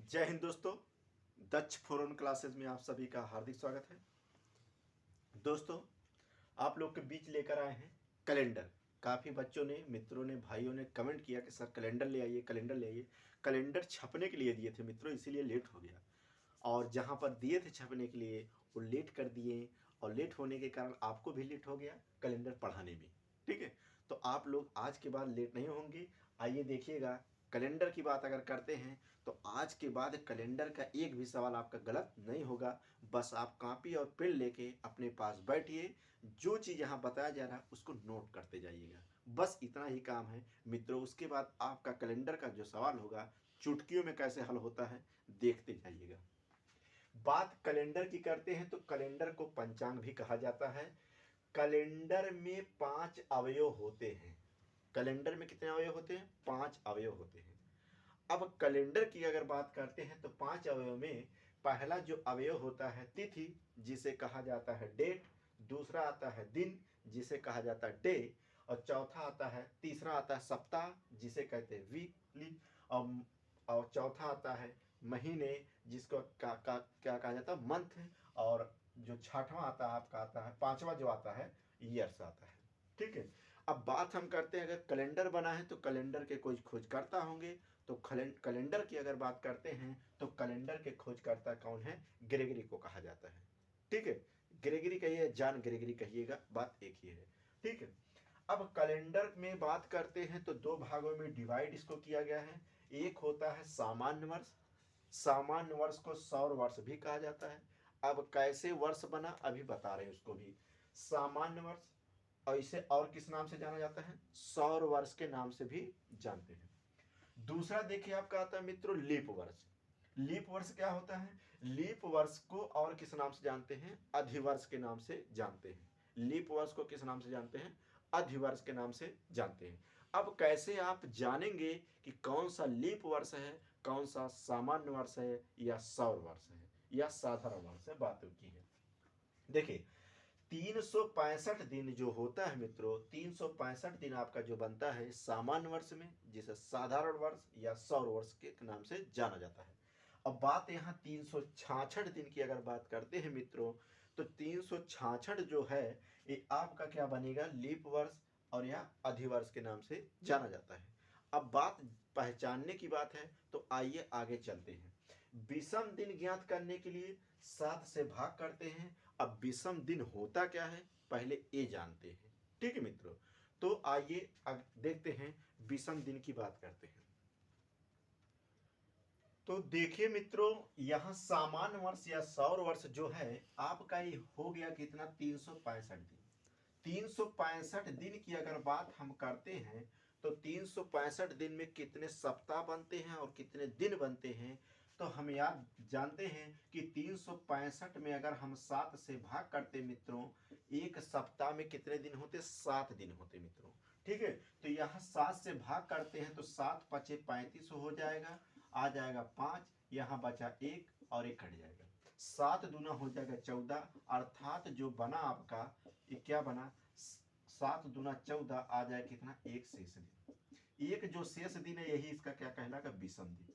जय हिंद दोस्तों। दक्ष फोरन क्लासेस में आप सभी का हार्दिक स्वागत है। दोस्तों, आप लोग के बीच लेकर आए हैं कैलेंडर। काफ़ी बच्चों ने, मित्रों ने, भाइयों ने कमेंट किया कि सर कैलेंडर ले आइए, कैलेंडर ले आइए। कैलेंडर छपने के लिए दिए थे मित्रों, इसीलिए लेट हो गया। और जहाँ पर दिए थे छपने के लिए वो लेट कर दिए, और लेट होने के कारण आपको भी लेट हो गया कैलेंडर पढ़ाने में। ठीक है, तो आप लोग आज के बाद लेट नहीं होंगे। आइए देखिएगा, कैलेंडर की बात अगर करते हैं तो आज के बाद कैलेंडर का एक भी सवाल आपका गलत नहीं होगा। बस आप कॉपी और पेन लेके अपने पास बैठिए, जो चीज़ यहाँ बताया जा रहा है उसको नोट करते जाइएगा। बस इतना ही काम है मित्रों। उसके बाद आपका कैलेंडर का जो सवाल होगा चुटकियों में कैसे हल होता है देखते जाइएगा। बात कैलेंडर की करते हैं तो कैलेंडर को पंचांग भी कहा जाता है। कैलेंडर में 5 अवयव होते हैं। कैलेंडर में कितने अवयव होते हैं? 5 अवयव होते हैं। अब कैलेंडर की अगर बात करते हैं तो 5 अवयव में पहला जो अवयव होता है तिथि, जिसे कहा जाता है डेट। दूसरा आता है दिन, जिसे कहा जाता है डे। और चौथा आता है, तीसरा आता है सप्ताह, जिसे कहते हैं वीकली। और चौथा आता है महीने, जिसको क्या कहा जाता है? मंथ। और जो छठवां आता है आपका, आता है पांचवा जो आता है ईयर्स आता है। ठीक है, अब बात हम करते हैं, अगर कैलेंडर बना है तो कैलेंडर के कोई खोजकर्ता होंगे। तो कैलेंडर की अगर बात करते हैं तो कैलेंडर के खोजकर्ता कौन है? ग्रेगरी को कहा जाता है। ठीक है, ग्रेगरी कहिए, जॉन ग्रेगरी कहिएगा, बात एक ही है। ठीक है, अब कैलेंडर में बात करते हैं तो 2 भागों में डिवाइड इसको किया गया है। एक होता है सामान्य वर्ष। सामान्य वर्ष को सौर वर्ष भी कहा जाता है। अब कैसे वर्ष बना अभी बता रहे हैं उसको भी। सामान्य वर्ष, और इसे और किस नाम से जाना जाता है? सौर वर्ष के नाम से भी जानते हैं। दूसरा देखिए आपका आता है मित्रों लीप वर्ष। लीप वर्ष क्या होता है? लीप वर्ष को और किस नाम से जानते हैं? अधिवर्ष के नाम से जानते हैं। लीप वर्ष को किस नाम से जानते हैं? अधिवर्ष के नाम से जानते हैं। अब कैसे आप जानेंगे कि कौन सा लीप वर्ष है, कौन सा सामान्य वर्ष है, या सौर वर्ष है, या साधारण वर्ष है? बात की है। देखिए, 365 दिन जो होता है मित्रों, 365 दिन आपका जो बनता है सामान्य वर्ष में, जिसे साधारण वर्ष या सौर वर्ष के नाम से जाना जाता है। अब बात यहाँ 366 दिन की अगर बात करते हैं मित्रों, तो 366 जो है ये आपका क्या बनेगा? लीप वर्ष और या अधिवर्ष के नाम से जाना जाता है। अब बात पहचानने की बात है तो आइए आगे चलते हैं। विषम दिन ज्ञात करने के लिए 7 से भाग करते हैं। अब विषम दिन होता क्या है पहले ये जानते हैं। ठीक है मित्रों, तो आइए अब देखते हैं, विषम दिन की बात करते हैं। तो देखिए मित्रों, यहां सामान्य वर्ष या सौर वर्ष जो है आपका ये हो गया कितना? 365 दिन। 365 दिन की अगर बात हम करते हैं तो 365 दिन में कितने सप्ताह बनते हैं और कितने दिन बनते हैं? तो हम याद जानते हैं कि 365 में अगर हम 7 से भाग करते मित्रों, एक सप्ताह में कितने दिन होते? 7 दिन होते मित्रों। ठीक है, तो यहाँ 7 से भाग करते हैं तो 7 पचे 35 हो जाएगा, आ जाएगा 5, यहाँ बचा 1 और 1 कट जाएगा। 7 दूना हो जाएगा 14, अर्थात जो बना आपका ये क्या बना? 7 दूना 14, आ जाए कितना? 1 शेष दिन। एक जो शेष दिन है यही इसका क्या कहलाएगा? विषम दिन।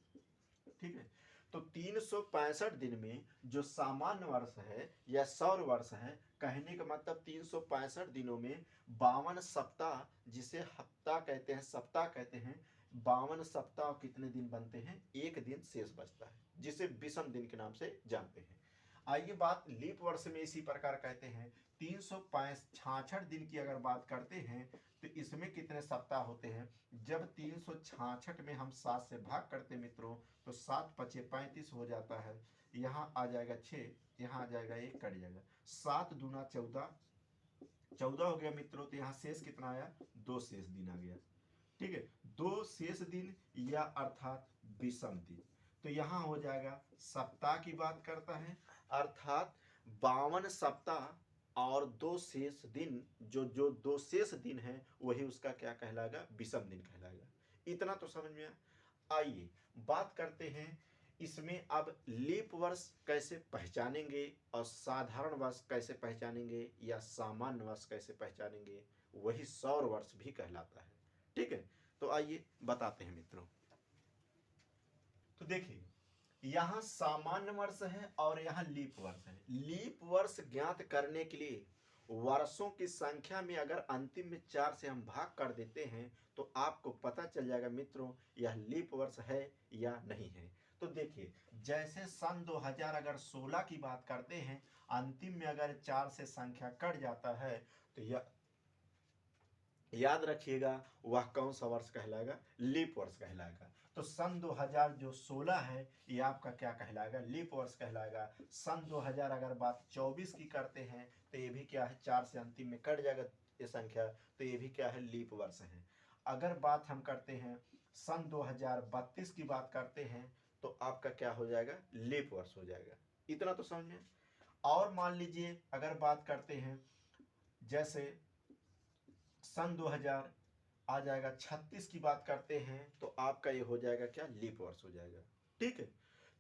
ठीक है, तो 365 दिन में जो सामान्य वर्ष है या सौर वर्ष है, कहने का मतलब 365 दिनों में 52 सप्ताह, जिसे हफ्ता कहते हैं, सप्ताह कहते हैं, 52 सप्ताह कितने दिन बनते हैं? एक दिन शेष बचता है, जिसे विषम दिन के नाम से जानते हैं। आइए बात लीप वर्ष में इसी प्रकार कहते हैं। 366 दिन की अगर बात करते हैं तो इसमें कितने सप्ताह होते हैं? जब 366 में हम 7 से भाग करते मित्रों तो 7 पचे 35 हो जाता है, यहाँ आ जाएगा 6, यहाँ आ जाएगा 1 कट जाएगा, 7 दूना 14, 14 हो गया मित्रों। तो यहाँ शेष कितना आया? 2 शेष दिन आ गया। ठीक है, 2 शेष दिन या अर्थात विषम दिन। तो यहां हो जाएगा, सप्ताह की बात करता है, अर्थात 52 सप्ताह और 2 शेष दिन, जो जो 2 शेष दिन है वही उसका क्या कहलाएगा? विषम दिन कहलाएगा। इतना तो समझ में आया। आइए बात करते हैं इसमें अब लीप वर्ष कैसे पहचानेंगे और साधारण वर्ष कैसे पहचानेंगे या सामान्य वर्ष कैसे पहचानेंगे, वही सौर वर्ष भी कहलाता है। ठीक है, तो आइए बताते हैं मित्रों। तो देखिए, यहाँ सामान्य वर्ष है और यहाँ लीप वर्ष है। लीप वर्ष ज्ञात करने के लिए वर्षों की संख्या में अगर अंतिम में 4 से हम भाग कर देते हैं तो आपको पता चल जाएगा मित्रों यह लीप वर्ष है या नहीं है। तो देखिए, जैसे सन 2000 अगर 16 की बात करते हैं, अंतिम में अगर 4 से संख्या कट जाता है तो यह याद रखिएगा वह कौन सा वर्ष कहलाएगा, लीप वर्ष कहलाएगा। तो सन 2000 जो 16 है ये आपका क्या कहलाएगा, लीप वर्ष कहलाएगा। सन 2000 अगर बात 24 की करते हैं तो ये भी क्या है, 4 से अंतिम में कट जाएगा ये संख्या, तो ये भी क्या है, लीप वर्ष है। अगर बात हम करते हैं सन 2032 की बात करते हैं तो आपका क्या हो जाएगा, लीप वर्ष हो जाएगा। इतना तो समझ में। और मान लीजिए अगर बात करते हैं जैसे सन 2000 आ जाएगा 36 की बात करते हैं तो आपका ये हो जाएगा क्या, लीप वर्ष हो जाएगा। ठीक है।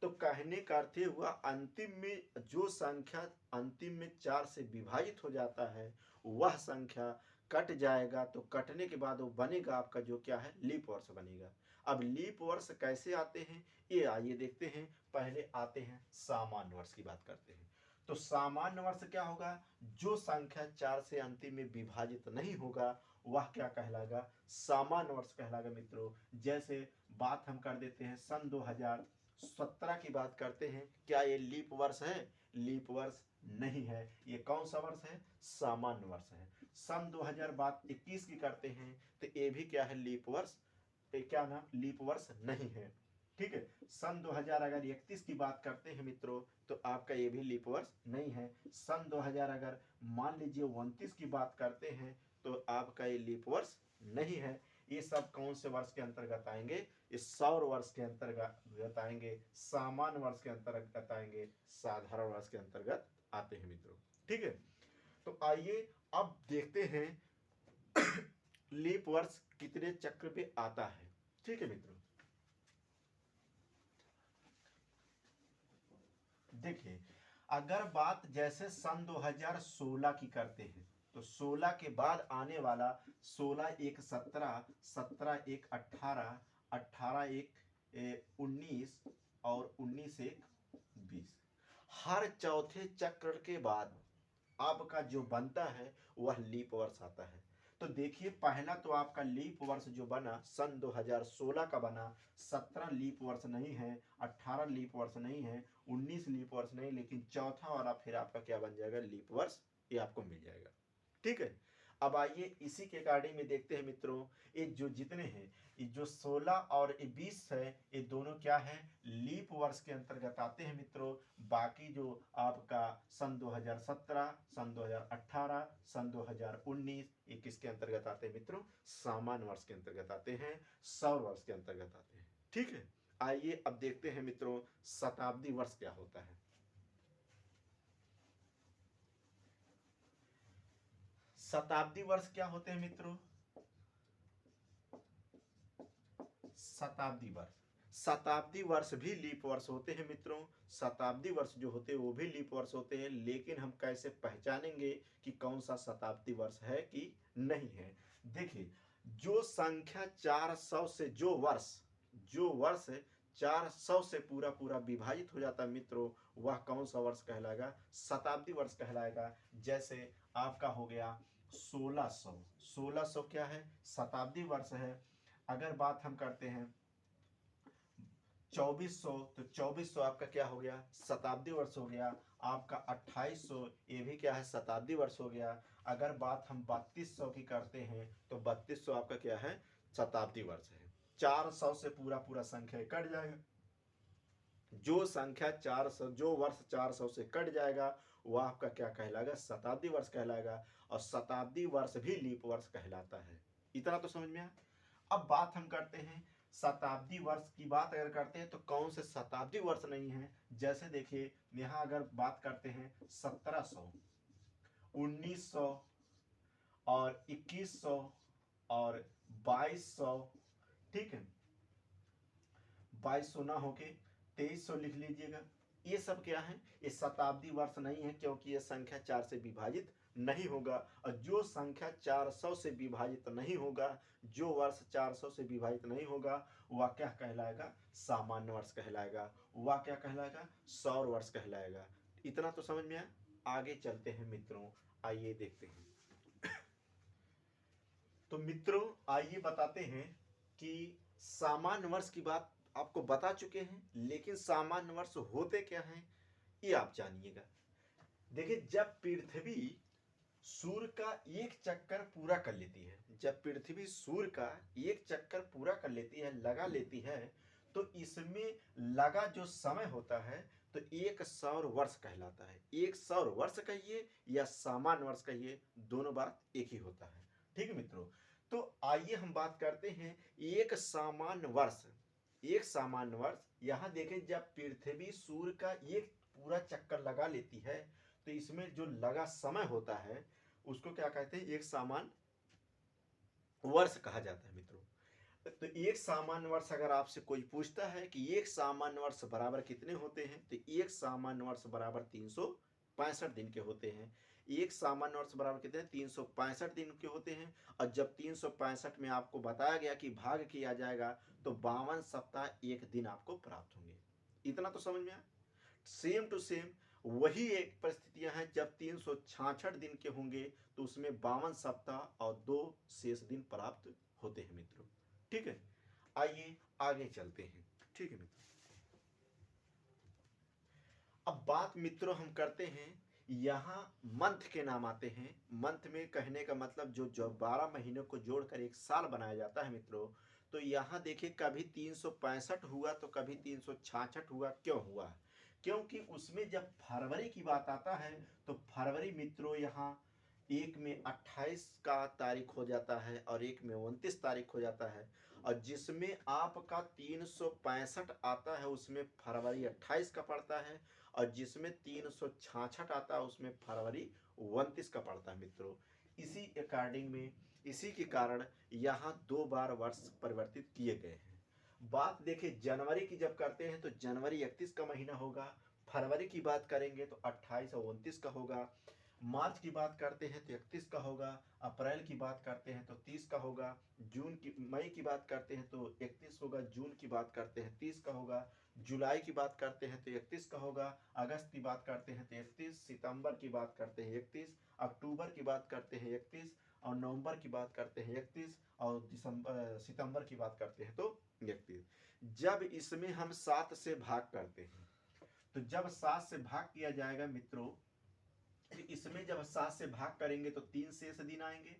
तो कहने का अर्थ हुआ अंतिम में जो संख्या अंतिम में 4 से विभाजित हो जाता है वह संख्या कट जाएगा, तो कटने के बाद वो बनेगा आपका जो क्या है, लीप वर्ष बनेगा। अब लीप वर्ष कैसे आते हैं ये आइए देखते हैं। पहले आते हैं सामान्य वर्ष की बात करते हैं। तो सामान्य वर्ष क्या होगा, जो संख्या 4 से अंतिम में विभाजित नहीं होगा वह क्या कहलाएगा, सामान्य वर्ष कहलाएगा मित्रों। जैसे बात हम कर देते हैं सन 2017 की बात करते हैं, क्या ये लीप वर्ष है, लीप वर्ष नहीं है। ये कौन सा वर्ष है, सामान्य वर्ष है। सन 2021 की करते हैं तो ये भी क्या है, लीप वर्ष, क्या नाम, लीप वर्ष नहीं है। ठीक है। सन 2031 की बात करते हैं मित्रों तो आपका ये भी लीप वर्ष नहीं है। सन 2000 अगर मान लीजिए 29 की बात करते हैं तो आपका ये लीप वर्ष नहीं है। ये सब कौन से वर्ष के अंतर्गत आएंगे, इस सौर वर्ष के अंतर्गत आएंगे, सामान्य वर्ष के अंतर्गत आएंगे, साधारण वर्ष के अंतर्गत आते हैं मित्रों। ठीक है। तो आइए अब देखते हैं लीप वर्ष कितने चक्र पे आता है। ठीक है मित्रों, देखिए अगर बात जैसे सन 2016 की करते हैं तो 16 के बाद आने वाला 16 एक 17, 17 एक 18, 18 एक 19 और 19 एक 20। हर चौथे चक्र के बाद आपका जो बनता है वह लीप वर्ष आता है। तो देखिए पहला तो आपका लीप वर्ष जो बना सन 2016 का बना, 17 लीप वर्ष नहीं है, 18 लीप वर्ष नहीं है, 19 लीप वर्ष नहीं, लेकिन चौथा वाला फिर आपका क्या बन जाएगा, लीप वर्ष, ये आपको मिल जाएगा। ठीक है। अब आइए इसी के अकॉर्डिंग में देखते हैं मित्रों, ये जो जितने हैं, ये जो 16 और 20 है, ये दोनों क्या है, लीप वर्ष के अंतर्गत आते हैं मित्रों। बाकी जो आपका सन 2017, सन 2018, सन 2019, ये किसके अंतर्गत आते हैं मित्रों, सामान्य वर्ष के अंतर्गत आते हैं, सौर वर्ष के अंतर्गत आते हैं। ठीक है। आइए अब देखते हैं मित्रों शताब्दी वर्ष क्या होता है। शताब्दी वर्ष क्या होते हैं मित्रों, शताब्दी वर्ष, शताब्दी वर्ष भी लीप वर्ष होते हैं मित्रों। शताब्दी वर्ष जो होते हैं वो भी लीप वर्ष होते हैं, लेकिन हम कैसे पहचानेंगे कि कौन सा शताब्दी वर्ष है कि नहीं है। देखिए जो संख्या 400 से जो वर्ष 400 से पूरा पूरा विभाजित हो जाता है मित्रों, वह कौन सा वर्ष कहलाएगा, शताब्दी वर्ष कहलाएगा। जैसे आपका हो गया 1600, 1600 क्या है, शताब्दी वर्ष है। अगर बात हम करते हैं 2400 तो 2400 आपका क्या हो गया, शताब्दी वर्ष हो गया। आपका 2800 ये भी क्या है, शताब्दी वर्ष हो गया। अगर बात हम 3200 की करते हैं तो 3200 आपका क्या है, शताब्दी वर्ष है। 400 से पूरा पूरा संख्या कट जाएगा। जो संख्या 400, जो वर्ष 400 से कट जाएगा वह आपका क्या कहलाएगा, शताब्दी वर्ष कहलाएगा। और शताब्दी वर्ष भी लीप वर्ष कहलाता है। इतना तो समझ में आया। अब बात हम करते हैं शताब्दी वर्ष की बात अगर करते हैं तो कौन से शताब्दी वर्ष नहीं है। जैसे देखिए यहाँ अगर बात करते हैं 1700, 1900 और 2100 और 2200, ठीक है, 2200 ना होके 2300 लिख लीजिएगा। ये सब क्या है, ये शताब्दी वर्ष नहीं है क्योंकि ये संख्या 4 से विभाजित नहीं होगा, और जो संख्या 400 से विभाजित नहीं होगा, जो वर्ष 400 से विभाजित नहीं होगा, वह क्या कहलाएगा? सामान्य वर्ष कहलाएगा। वह क्या कहलाएगा? सौर वर्ष कहलाएगा। इतना तो समझ में आया। आगे चलते हैं मित्रों, आइए देखते हैं। तो मित्रों आइए बताते हैं कि सामान्य वर्ष की बात आपको बता चुके हैं, लेकिन सामान्य वर्ष होते क्या हैं ये आप जानिएगा। देखिए, जब पृथ्वी सूर्य का एक चक्कर पूरा कर लेती है, जब पृथ्वी सूर्य का एक चक्कर पूरा कर लेती है, लगा लेती है, तो इसमें लगा जो समय होता है तो एक सौर वर्ष कहलाता है। एक सौर वर्ष कहिए या सामान्य वर्ष कहिए, दोनों बात एक ही होता है। ठीक है मित्रों, तो आइए हम बात करते हैं एक सामान्य वर्ष। एक सामान्य वर्ष, यहां देखें, जब पृथ्वी सूर्य का एक पूरा चक्कर लगा लेती है तो इसमें जो लगा समय होता है उसको क्या कहते हैं? एक सामान्य वर्ष कहा जाता है मित्रों। तो एक सामान्य वर्ष अगर आपसे कोई पूछता है कि एक सामान्य वर्ष बराबर कितने होते हैं, तो एक सामान्य वर्ष बराबर 365 दिन के होते हैं। एक सामान्य वर्ष बराबर कितने? 365 दिन के होते हैं। और जब 365 में आपको बताया गया कि भाग किया जाएगा तो 52 सप्ताह एक दिन आपको प्राप्त होंगे। इतना तो समझ में आया। सेम टू सेम वही एक परिस्थितियां हैं, जब 366 दिन के होंगे तो उसमें 52 सप्ताह और 2 शेष दिन प्राप्त होते हैं मित्रों। ठीक है, आइए आगे चलते हैं। ठीक है मित्रों, अब बात मित्रों हम करते हैं, यहाँ मंथ के नाम आते हैं। मंथ में कहने का मतलब जो 12 महीनों को जोड़कर एक साल बनाया जाता है मित्रों। तो यहाँ देखिए, कभी 365 हुआ तो कभी 366 हुआ। क्यों हुआ? क्योंकि उसमें जब फरवरी की बात आता है तो फरवरी मित्रों यहाँ एक में 28 का तारीख हो जाता है और एक में 29 तारीख हो जाता है। और जिसमें आपका 365 आता है उसमें फरवरी 28 का पड़ता है, और जिसमें 366 आता है उसमें फरवरी 29 का पड़ता है मित्रों। इसी अकॉर्डिंग में, इसी के कारण यहाँ 2 बार वर्ष परिवर्तित किए गए हैं। बात देखिए, जनवरी की जब करते हैं तो जनवरी 31 का महीना होगा। फरवरी की बात करेंगे तो 28 और 29 का होगा। मार्च की बात करते हैं तो 31 का होगा। अप्रैल की बात करते हैं तो 30 का होगा। जून की, मई की बात करते हैं तो 31 होगा। जून की बात करते हैं 30 का होगा। जुलाई की बात करते हैं तो 31 का होगा। अगस्त की बात करते हैं तो 31। सितंबर की बात करते हैं 31। अक्टूबर की बात करते हैं 31। और नवंबर की बात करते हैं 31। और सितंबर की बात करते हैं तो 31। जब इसमें हम 7 से भाग करते हैं, तो जब 7 से भाग किया जाएगा मित्रों, तो इसमें जब 7 से भाग करेंगे तो 3 शेष दिन आएंगे।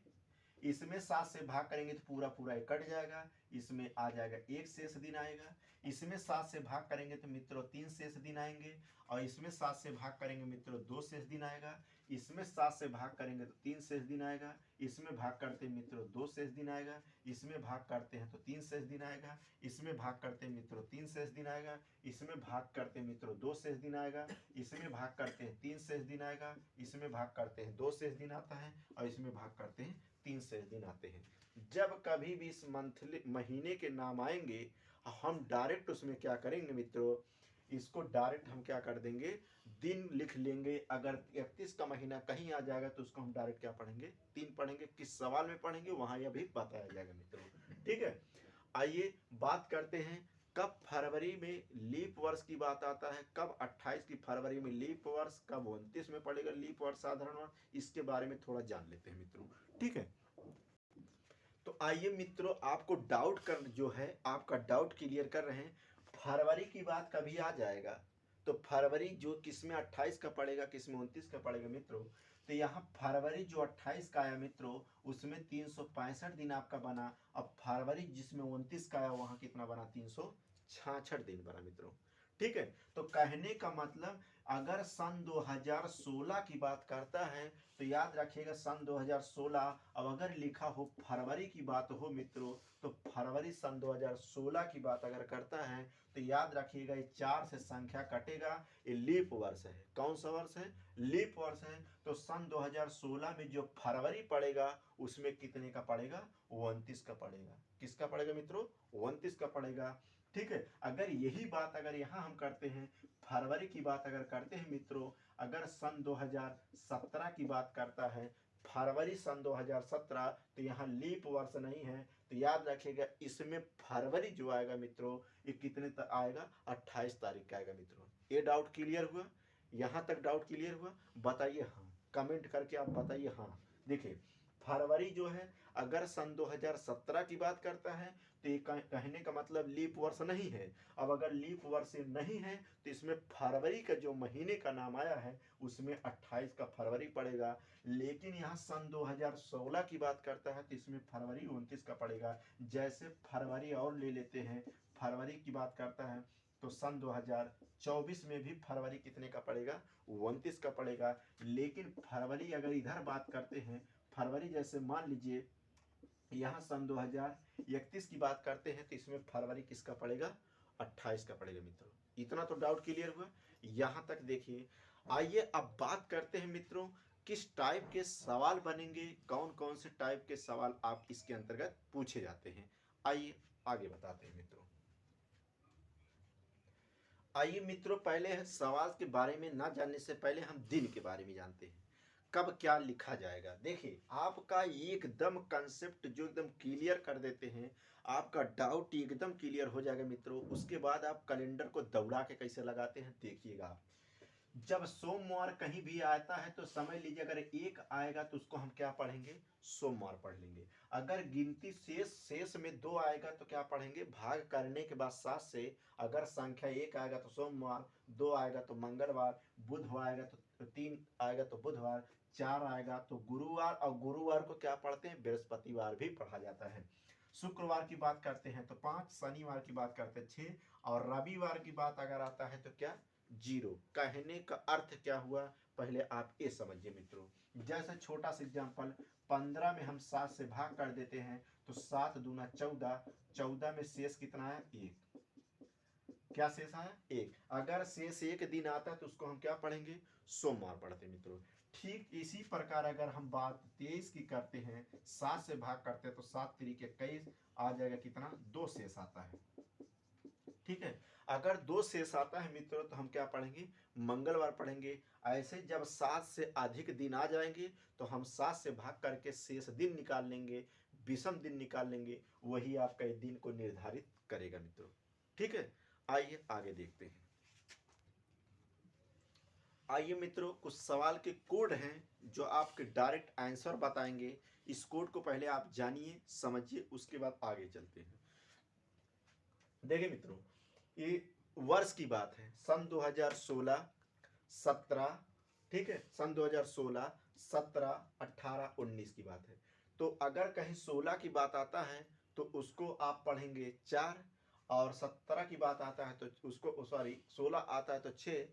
इसमें 7 से भाग करेंगे तो पूरा पूरा कट जाएगा, इसमें आ जाएगा 1 शेष दिन आएगा। इसमें 7 से भाग करेंगे तो मित्रों 3 शेष दिन आएंगे। और इसमें 7 से भाग करेंगे मित्रों 2 शेष दिन आएगा। इसमें 7 से भाग करेंगे तो 3 शेष दिन आएगा। इसमें भाग करते हैं मित्रों 2 शेष दिन आएगा। इसमें भाग करते हैं तो 3 शेष दिन आएगा। इसमें भाग करते हैं मित्रों 3 शेष दिन आएगा। इसमें भाग करते हैं मित्रों 2 शेष दिन आएगा। इसमें भाग करते हैं 3 शेष दिन आएगा। इसमें भाग करते हैं 2 शेष दिन आता है। और इसमें भाग करते हैं 3 शेष दिन आते हैं। जब कभी भी इस मंथली महीने के नाम आएंगे, हम डायरेक्ट उसमें क्या करेंगे मित्रों, इसको डायरेक्ट हम क्या कर देंगे, दिन लिख लेंगे। अगर 31 का महीना कहीं आ जाएगा तो उसको हम डायरेक्ट क्या पढ़ेंगे, 3 पढ़ेंगे। किस सवाल में पढ़ेंगे वहां यह भी बताया जाएगा मित्रों। ठीक है, आइए बात करते हैं कब फरवरी में लीप वर्ष की बात आता है, कब 28 की फरवरी में लीप वर्ष, कब 29 में पड़ेगा लीप वर्ष, साधारण वर्ष, इसके बारे में थोड़ा जान लेते हैं मित्रों। ठीक है, तो आइए मित्रों, आपको डाउट कर जो है आपका डाउट क्लियर कर रहे हैं। फरवरी की बात कभी आ जाएगा तो फरवरी जो किसमें 28 का पड़ेगा, किसमें 29 का पड़ेगा मित्रों। तो यहाँ फरवरी जो 28 का आया मित्रों उसमें 365 दिन आपका बना। अब फरवरी जिसमें 29 का आया वहां कितना बना, 366 दिन बना मित्रों। ठीक है, तो कहने का मतलब अगर सन 2016 की बात करता है तो याद रखिएगा सन 2016। अब अगर लिखा हो फरवरी की बात हो मित्रों तो फरवरी सन 2016 की बात अगर करता है तो याद रखिएगा ये 4 से संख्या कटेगा, ये लीप वर्ष है। कौन सा वर्ष है, लीप वर्ष है। तो सन 2016 में जो फरवरी पड़ेगा उसमें कितने का पड़ेगा, 29 का पड़ेगा। किसका पड़ेगा मित्रों, 29 का पड़ेगा। ठीक है। अगर यही बात अगर यहाँ हम करते हैं, फरवरी की बात अगर करते हैं मित्रों, अगर सन 2017 की बात करता है, फरवरी सन 2017, तो यहाँ लीप वर्ष नहीं है, तो याद रखिएगा इसमें फरवरी जो आएगा मित्रों, ये कितने तक आएगा, 28 तारीख का आएगा मित्रों। ये डाउट क्लियर हुआ? यहाँ तक डाउट क्लियर हुआ? बताइए हाँ, कमेंट करके आप बताइए हाँ। देखिए फरवरी जो है अगर सन 2017 की बात करता है तो ये कहने का मतलब लीप वर्ष नहीं है। अब अगर लीप वर्ष नहीं है तो इसमें फरवरी का जो महीने का नाम आया है उसमें 28 का फरवरी पड़ेगा। लेकिन यहाँ सन 2016 की बात करता है तो इसमें फरवरी 29 का पड़ेगा। जैसे फरवरी और ले लेते हैं, फरवरी की बात करता है तो सन 2024 में भी फरवरी कितने का पड़ेगा, 29 का पड़ेगा। लेकिन फरवरी अगर इधर बात करते हैं, फरवरी जैसे मान लीजिए यहाँ सन 2031 की बात करते हैं तो इसमें फरवरी किसका पड़ेगा, 28 का पड़ेगा मित्रों। इतना तो डाउट क्लियर हुआ? यहाँ तक देखिए। आइए अब बात करते हैं मित्रों किस टाइप के सवाल बनेंगे, कौन कौन से टाइप के सवाल आप इसके अंतर्गत पूछे जाते हैं। आइए आगे बताते हैं मित्रों। आइए मित्रों पहले सवाल के बारे में ना जानने से पहले हम दिन के बारे में जानते हैं, कब क्या लिखा जाएगा। देखिए आपका एकदम कंसेप्ट जो एकदम क्लियर कर देते हैं, आपका डाउट एकदम क्लियर हो जाएगा मित्रों। उसके बाद आप कैलेंडर को दौड़ा के कैसे लगाते हैं देखिएगा आप। जब सोमवार कहीं भी आता है तो समझ लीजिए अगर एक आएगा तो उसको हम क्या पढ़ेंगे, सोमवार पढ़ लेंगे। अगर गिनती शेष में दो आएगा तो क्या पढ़ेंगे, भाग करने के बाद 7 से अगर संख्या एक आएगा तो सोमवार, दो आएगा तो मंगलवार, बुधवार आएगा तो 3 आएगा तो बुधवार, 4 आएगा तो गुरुवार, और गुरुवार को क्या पढ़ते हैं, बृहस्पतिवार भी पढ़ा जाता है। शुक्रवार की बात करते हैं तो 5, शनिवार की बात करते हैं 6, और रविवार की बात अगर आता है तो क्या, 0। कहने का अर्थ क्या हुआ, पहले आप ये समझिए मित्रों। जैसे छोटा सा एग्जांपल, 15 में हम 7 से भाग कर देते हैं तो 7 दूना 14, 14 में शेष कितना है, 1। क्या शेष आया, 1। अगर शेष एक दिन आता है तो उसको हम क्या पढ़ेंगे, सोमवार पढ़ते हैं मित्रों। ठीक इसी प्रकार अगर हम बात 23 की करते हैं, 7 से भाग करते हैं तो 7 तिरिक 21 आ जाएगा, कितना, 2 शेष आता है। ठीक है। अगर 2 शेष आता है मित्रों तो हम क्या पढ़ेंगे, मंगलवार पढ़ेंगे। ऐसे जब 7 से अधिक दिन आ जाएंगे तो हम 7 से भाग करके शेष दिन निकाल लेंगे, विषम दिन निकाल लेंगे, वही आपका इस दिन को निर्धारित करेगा मित्रों। ठीक है। आइए आगे देखते हैं। आइए मित्रों कुछ सवाल के कोड हैं जो आपके डायरेक्ट आंसर बताएंगे। इस कोड को पहले आप जानिए समझिए, उसके बाद आगे चलते हैं। देखिए मित्रों ये वर्ष की बात है, सन 2016, 17, ठीक है, सन 2016, 17, 18, 19 की बात है। तो अगर कहीं 16 की बात आता है तो उसको आप पढ़ेंगे 4, और 17 की बात आता है तो उसको, सॉरी 16 आता है तो 6,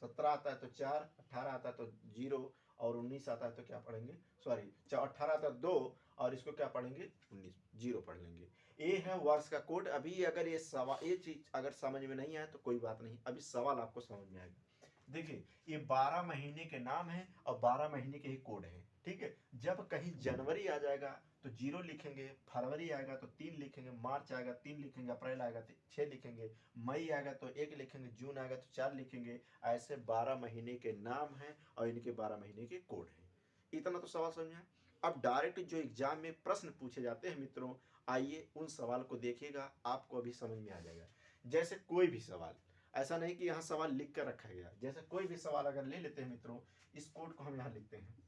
17 आता है तो 4, 18 आता है तो 0, और 19 आता है तो क्या पढ़ेंगे, सॉरी 18 आता है 2, और इसको क्या पढ़ेंगे, 19, 0 पढ़ लेंगे। ये है वर्ष का कोड। अभी अगर ये सवाल, ये चीज अगर समझ में नहीं आए तो कोई बात नहीं, अभी सवाल आपको समझ में आएगा। देखिए ये 12 महीने के नाम है और 12 महीने के ही कोड है। ठीक है। जब कहीं जनवरी आ जाएगा तो 0 लिखेंगे, फरवरी आएगा तो 3 लिखेंगे, मार्च आएगा 3 लिखेंगे, अप्रैल आएगा तो 6 लिखेंगे, मई आएगा तो 1 लिखेंगे, जून आएगा तो 4 लिखेंगे। ऐसे 12 महीने के नाम हैं और इनके 12 महीने के कोड हैं। इतना तो सवाल समझ में आया। अब डायरेक्ट जो एग्जाम में प्रश्न पूछे जाते हैं मित्रों, आइए उन सवाल को देखिएगा, आपको अभी समझ में आ जाएगा। जैसे कोई भी सवाल, ऐसा नहीं कि यहाँ सवाल लिख कर रखा गया, जैसे कोई भी सवाल अगर ले लेते हैं मित्रों, इस कोड को हम यहाँ लिखते हैं।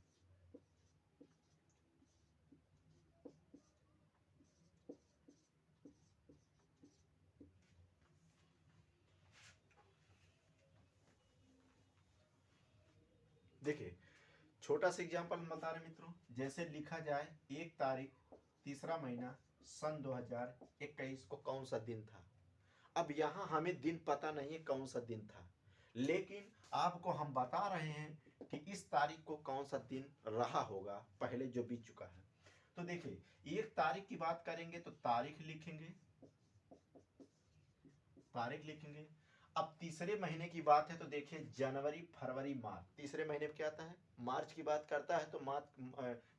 देखिए छोटा सा एग्जाम्पल हम बता रहे मित्रों, जैसे लिखा जाए 1 तारीख 3रा महीना सन 2021 को कौन सा दिन था। अब यहाँ हमें दिन पता नहीं है कौन सा दिन था, लेकिन आपको हम बता रहे हैं कि इस तारीख को कौन सा दिन रहा होगा पहले जो बीत चुका है। तो देखिए 1 तारीख की बात करेंगे तो तारीख लिखेंगे, तारीख लिखेंगे। अब तीसरे महीने की बात है तो देखिए जनवरी फरवरी मार्च, तीसरे महीने में क्या आता है, मार्च की बात करता है तो मार्च,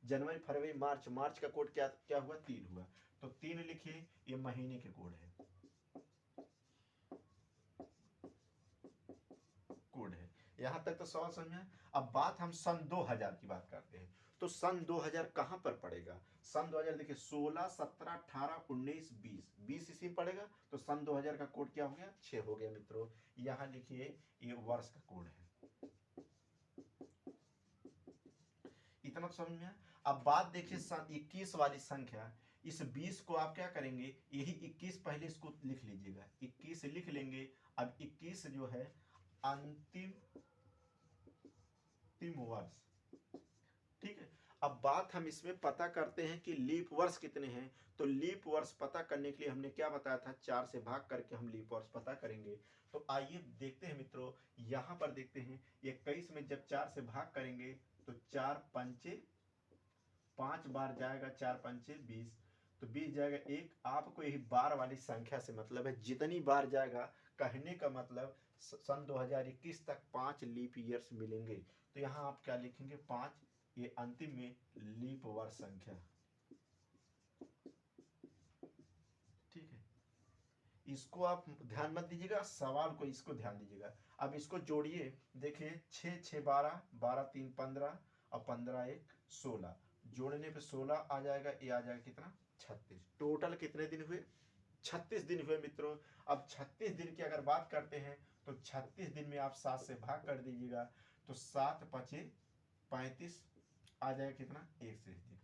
जनवरी फरवरी मार्च, मार्च का कोड क्या क्या हुआ, 3 हुआ। तो 3 लिखिए, ये महीने के कोड है। यहाँ तक तो सवाल समझ में आया। अब बात हम सन 2000 की बात करते हैं, तो सन 2000 कहाँ पर पड़ेगा? सन 2000 देखिए 16, 17, 18, 19, 20, 20 इसी में पड़ेगा। तो सन 2000 का कोड क्या हो गया? 6 हो गया मित्रों। यहाँ लिखिए ये वर्ष का कोड है। इतना समझ में आया। अब बात देखिए सन 21 वाली संख्या, इस 20 को आप क्या करेंगे, यही 21 पहले इसको लिख लीजिएगा, 21 लिख लेंगे। अब 21 जो है अंतिम वर्ष, ठीक है। अब बात हम इसमें पता करते हैं कि लीप वर्ष कितने हैं। तो लीप वर्ष पता करने के लिए हमने क्या बताया था, 4 से भाग करके हम लीप वर्ष पता करेंगे। तो आइए देखते हैं मित्रों, यहां पर देखते हैं 21 में जब 4 से भाग करेंगे तो 4 पंचे 5 बार जाएगा, 4 पंचे 20, तो 20 जाएगा 1। आपको यही बार वाली संख्या से मतलब है, जितनी बार जाएगा, कहने का मतलब सन 2021 तक 5 लीप ईयर्स मिलेंगे। तो यहाँ आप क्या लिखेंगे, 5, ये अंतिम में लीप वर्ष संख्या, ठीक है। इसको आप ध्यान मत दीजिएगा, सवाल को इसको ध्यान दीजिएगा। अब इसको जोड़िए, देखिए 6 6 12, 12 3 15 और 15 1 16, जोड़ने पे 16 आ जाएगा, ये आ जाएगा कितना, 36। टोटल कितने दिन हुए, 36 दिन हुए मित्रों। अब 36 दिन की अगर बात करते हैं तो 36 दिन में आप 7 से भाग कर दीजिएगा, तो 7 पचे 35 आ जाएगा कितना, 1 शेष दिन,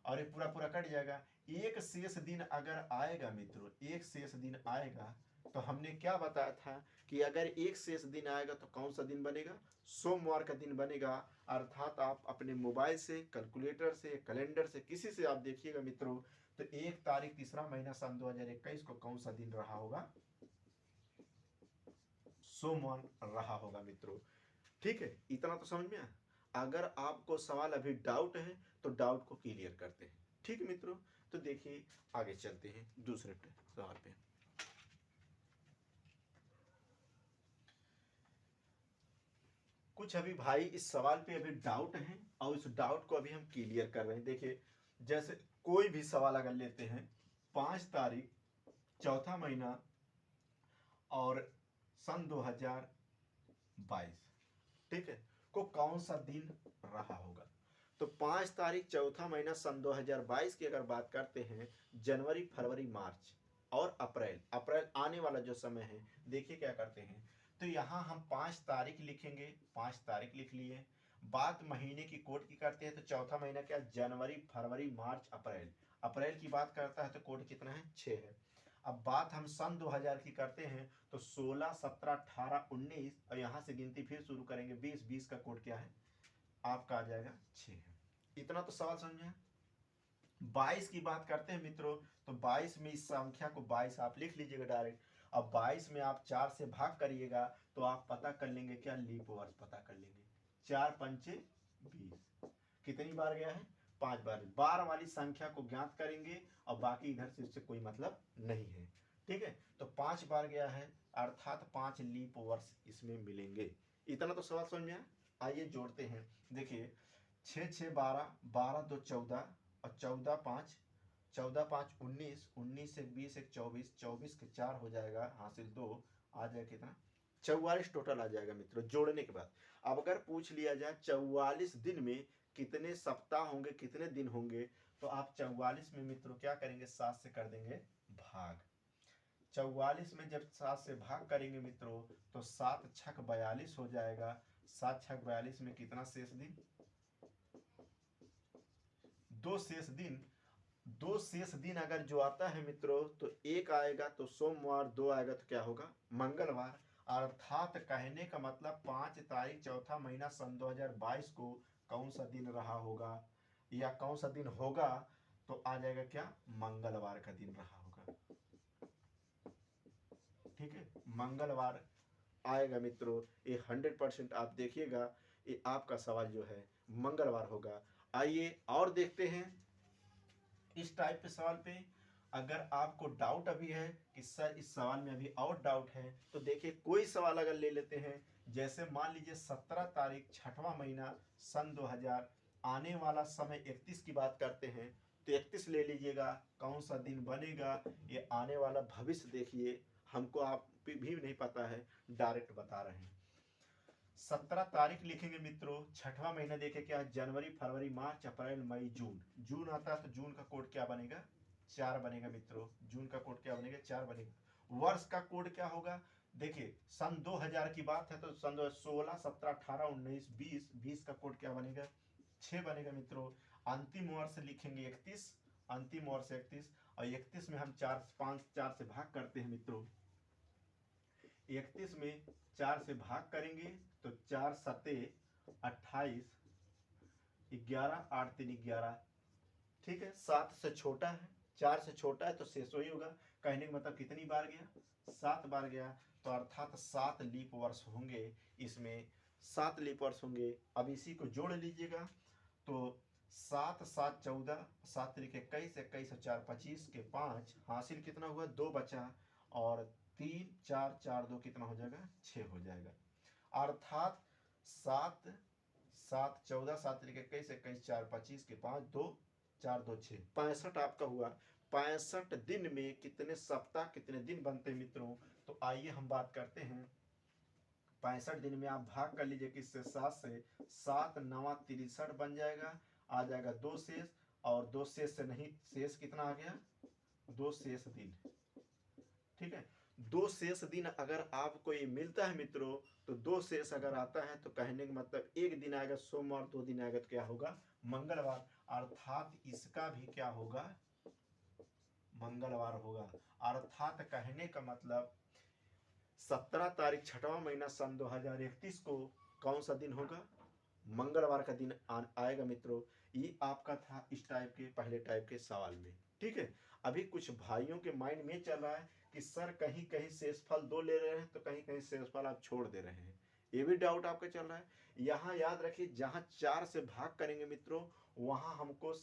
और ये पूरा पूरा कट जाएगा। एक शेष दिन अगर आएगा मित्रों, एक शेष दिन आएगा, तो हमने क्या बताया था कि अगर एक शेष दिन आएगा तो कौन सा दिन बनेगा, सोमवार का दिन बनेगा। अर्थात आप अपने मोबाइल से, कैलकुलेटर से, कैलेंडर से, किसी से आप देखिएगा मित्रों, तो 1 तारीख तीसरा महीना सन 2021 को कौन सा दिन रहा होगा, सोमवार रहा होगा मित्रों। ठीक है, इतना तो समझ में आया। अगर आपको सवाल अभी डाउट है तो डाउट को क्लियर करते हैं, ठीक है मित्रों। तो देखिए आगे चलते हैं दूसरे सवाल पे। कुछ अभी भाई इस सवाल पे अभी डाउट है और इस डाउट को अभी हम क्लियर कर रहे हैं। देखिए जैसे कोई भी सवाल अगर लेते हैं, 5 तारीख चौथा महीना और सन 2022, ठीक है, को कौन सा दिन रहा होगा। तो 5 तारीख चौथा महीना सन 2022 की अगर बात करते हैं, जनवरी फरवरी मार्च और अप्रैल, अप्रैल आने वाला जो समय है, देखिए क्या करते हैं। तो यहाँ हम 5 तारीख लिखेंगे, 5 तारीख लिख लिए। बात महीने की कोड की करते हैं, तो चौथा महीना क्या, जनवरी फरवरी मार्च अप्रैल, अप्रैल की बात करता है तो कोड कितना है, 6 है। अब बात हम सन 2000 की करते हैं, तो 16 17 18 19 और यहाँ से गिनती फिर शुरू करेंगे 20, 20 का कोड क्या है आपका आ जाएगा 6 है। इतना तो सवाल समझ में। 22 की बात करते हैं मित्रों, तो 22 में इस संख्या को 22 आप लिख लीजिएगा डायरेक्ट। अब 22 में आप 4 से भाग करिएगा तो आप पता कर लेंगे क्या, लीप वर्ष पता कर लेंगे। 4 पंचे 20, कितनी बार गया है, 5 बार। बार वाली संख्या को ज्ञात करेंगे और बाकी इधर से उससे कोई मतलब नहीं है, ठीक है। तो 5 बार गया है, अर्थात 5 लीप वर्ष इसमें मिलेंगे। इतना तो सवाल समझ में आया। आइए जोड़ते हैं, देखिए 6 6 12, 12 2 14 और 14 5, 14 5 19, 19 1 20 1 24, 24 के 4 हो जाएगा, हासिल 2 आ जाएगा कितना, 44 टोटल आ जाएगा मित्रों जोड़ने के बाद। अब अगर पूछ लिया जाए 44 दिन में कितने सप्ताह होंगे, कितने दिन होंगे, तो आप 44 में मित्रों क्या करेंगे, 7 से कर देंगे भाग। 44 में जब 7 से भाग करेंगे मित्रों, तो 7 छक 42 हो जाएगा। 7 छक 42 में कितना शेष दिन, 2 शेष दिन। 2 शेष दिन अगर जो आता है मित्रों, तो 1 आएगा तो सोमवार, 2 आएगा तो क्या होगा, मंगलवार। अर्थात कहने का मतलब 5 तारीख चौथा महीना सन 2022 को कौन सा दिन रहा होगा या कौन सा दिन होगा, तो आ जाएगा क्या, मंगलवार का दिन रहा होगा, ठीक है, मंगलवार आएगा मित्रों। ये 100% आप देखिएगा, ये आपका सवाल जो है मंगलवार होगा। आइए और देखते हैं इस टाइप के सवाल पे। अगर आपको डाउट अभी है कि सर इस सवाल में अभी और डाउट है, तो देखिए कोई सवाल अगर ले लेते हैं, जैसे मान लीजिए 17 तारीख छठवां महीना सन 2000, आने वाला समय 31 की बात करते हैं, तो 31 ले लीजिएगा, कौन सा दिन बनेगा, ये आने वाला भविष्य देखिए, हमको आप भी नहीं पता है, डायरेक्ट बता रहे हैं। 17 तारीख लिखेंगे मित्रों। छठवां महीना देखे क्या, जनवरी फरवरी मार्च अप्रैल मई जून। जून आता है तो जून का कोड क्या बनेगा, 4 बनेगा मित्रों। जून का कोड क्या बनेगा, 4 बनेगा। वर्ष का कोड क्या होगा, देखिए सन 2000 की बात है तो सन 16 17 18 19 20, 20 का कोड क्या बनेगा, 6 बनेगा मित्रों। अंतिम वर्ष लिखेंगे 31, अंतिम वर्ष 31, और 31 में हम 4 से भाग करते हैं मित्रों। 31 में 4 से भाग करेंगे तो 4 सते 28, 11 8 3 11। ठीक है, 7 से छोटा है, 4 से छोटा है तो शेष वही होगा। कहने का मतलब कितनी बार गया, 7 बार गया। तो अर्थात 7 लीप वर्ष होंगे इसमें, 7 लीप वर्ष होंगे। अब इसी को जोड़ लीजिएगा तो 7 7 14, 7 3 21, 21 और 4 25 के 5, हासिल कितना हुआ, 2 बचा, और 3 4 4 2 कितना हो जाएगा, 6 हो जाएगा। अर्थात 7 7 14, 7 3 21, 21 4 25 के 5 2 4 2 6, 65 आपका हुआ। 65 दिन में कितने सप्ताह कितने दिन बनते हैं मित्रों, तो आइए हम बात करते हैं। 65 दिन में आप भाग कर लीजिए किससे, 7 से। 7 9 63 बन जाएगा, आ जाएगा 2 शेष, और 2 शेष से नहीं, शेष कितना आ गया, 2 शेष दिन। ठीक है, 2 शेष दिन अगर आपको ये मिलता है मित्रों, तो 2 शेष अगर आता है तो कहने का मतलब एक दिन आएगा सोमवार, 2 दिन आएगा तो क्या होगा, मंगलवार। अर्थात इसका भी क्या होगा, मंगलवार होगा। अर्थात कहने का मतलब 17 तारीख छठवां महीना सन 2031 को कौन सा दिन होगा, मंगलवार का दिन आएगा मित्रों। ये आपका था इस टाइप के पहले टाइप के सवाल में। ठीक है, अभी कुछ भाइयों के माइंड में चल रहा है कि सर कहीं कहीं शेषफल 2 ले रहे हैं तो कहीं कहीं शेषफल आप छोड़ दे रहे हैं, ये भी डाउट आपका चल रहा है। यहाँ याद रखिए, जहाँ 4 से भाग करेंगे मित्रों वहां हमको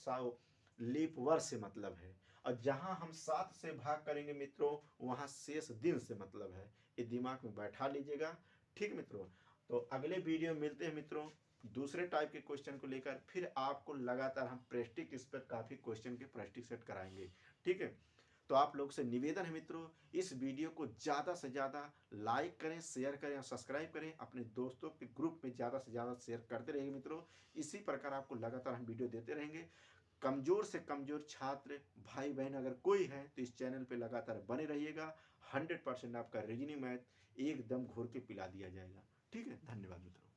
लीप वर्ष से मतलब है, और जहां हम 7 से भाग करेंगे मित्रों वहां शेष दिन से मतलब है। ये दिमाग में बैठा लीजिएगा। ठीक मित्रों, तो अगले वीडियो में मिलते हैं मित्रों दूसरे टाइप के क्वेश्चन को लेकर। फिर आपको लगातार हम प्रैक्टिस इस पर काफ़ी क्वेश्चन के प्रैक्टिस सेट कराएंगे। ठीक है, तो आप लोग से निवेदन है मित्रों, इस वीडियो को ज़्यादा से ज़्यादा लाइक करें, शेयर करें और सब्सक्राइब करें। अपने दोस्तों के ग्रुप में ज़्यादा से ज़्यादा शेयर करते रहिए मित्रों। इसी प्रकार आपको लगातार हम वीडियो देते रहेंगे। कमज़ोर से कमज़ोर छात्र भाई बहन अगर कोई है तो इस चैनल पे लगातार बने रहिएगा। 100% आपका रीजनिंग मैथ एकदम घोर के पिला दिया जाएगा। ठीक है, धन्यवाद मित्रों।